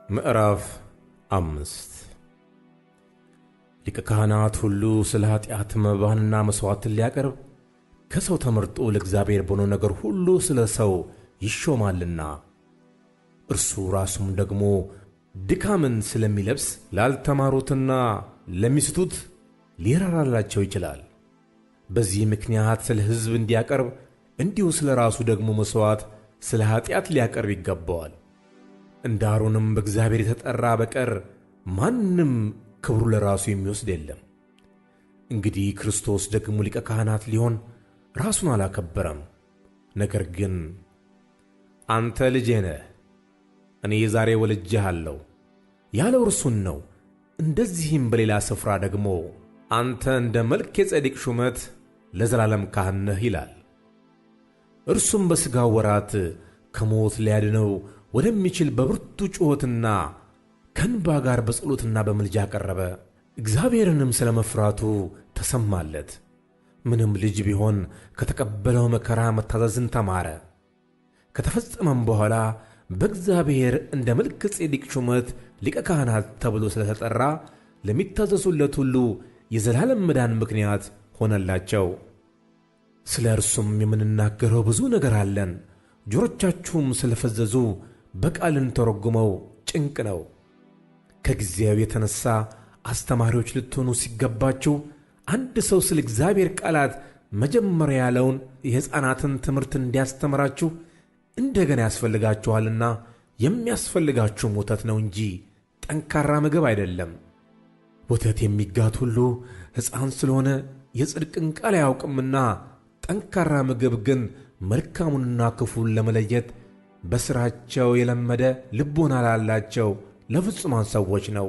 ምዕራፍ 5 ሊቀ ካህናት ሁሉ ስለ ኃጢአት መባንና መሥዋዕትን ሊያቀርብ ከሰው ተመርጦ ለእግዚአብሔር በሆነው ነገር ሁሉ ስለ ሰው ይሾማልና፣ እርሱ ራሱም ደግሞ ድካምን ስለሚለብስ ላልተማሩትና ለሚስቱት ሊራራላቸው ይችላል። በዚህ ምክንያት ስለ ሕዝብ እንዲያቀርብ እንዲሁ ስለ ራሱ ደግሞ መሥዋዕት ስለ ኃጢአት ሊያቀርብ ይገባዋል። እንደ አሮንም በእግዚአብሔር የተጠራ በቀር ማንም ክብሩ ለራሱ የሚወስድ የለም። እንግዲህ ክርስቶስ ደግሞ ሊቀ ካህናት ሊሆን ራሱን አላከበረም። ነገር ግን አንተ ልጄ ነህ፣ እኔ ዛሬ ወልጄሃለሁ ያለው እርሱን ነው። እንደዚህም በሌላ ስፍራ ደግሞ አንተ እንደ መልከጼዴቅ ሹመት ለዘላለም ካህን ነህ ይላል። እርሱም በሥጋው ወራት ከሞት ሊያድነው ወደሚችል በብርቱ ጩኸትና ከእንባ ጋር በጸሎትና በምልጃ ቀረበ። እግዚአብሔርንም ስለ መፍራቱ ተሰማለት። ምንም ልጅ ቢሆን ከተቀበለው መከራ መታዘዝን ተማረ። ከተፈጸመም በኋላ በእግዚአብሔር እንደ መልከጼዴቅ ሹመት ሊቀ ካህናት ተብሎ ስለተጠራ ለሚታዘዙለት ሁሉ የዘላለም መዳን ምክንያት ሆነላቸው። ስለ እርሱም የምንናገረው ብዙ ነገር አለን። ጆሮቻችሁም ስለፈዘዙ በቃልን ተረጉመው ጭንቅ ነው። ከጊዜው የተነሣ አስተማሪዎች ልትሆኑ ሲገባችሁ አንድ ሰው ስለ እግዚአብሔር ቃላት መጀመሪያ ያለውን የሕፃናትን ትምህርት እንዲያስተምራችሁ እንደገና ያስፈልጋችኋልና፣ የሚያስፈልጋችሁም ወተት ነው እንጂ ጠንካራ ምግብ አይደለም። ወተት የሚጋት ሁሉ ሕፃን ስለሆነ የጽድቅን ቃል አያውቅምና፣ ጠንካራ ምግብ ግን መልካሙንና ክፉን ለመለየት በሥራቸው የለመደ ልቦና ላላቸው ለፍጹማን ሰዎች ነው።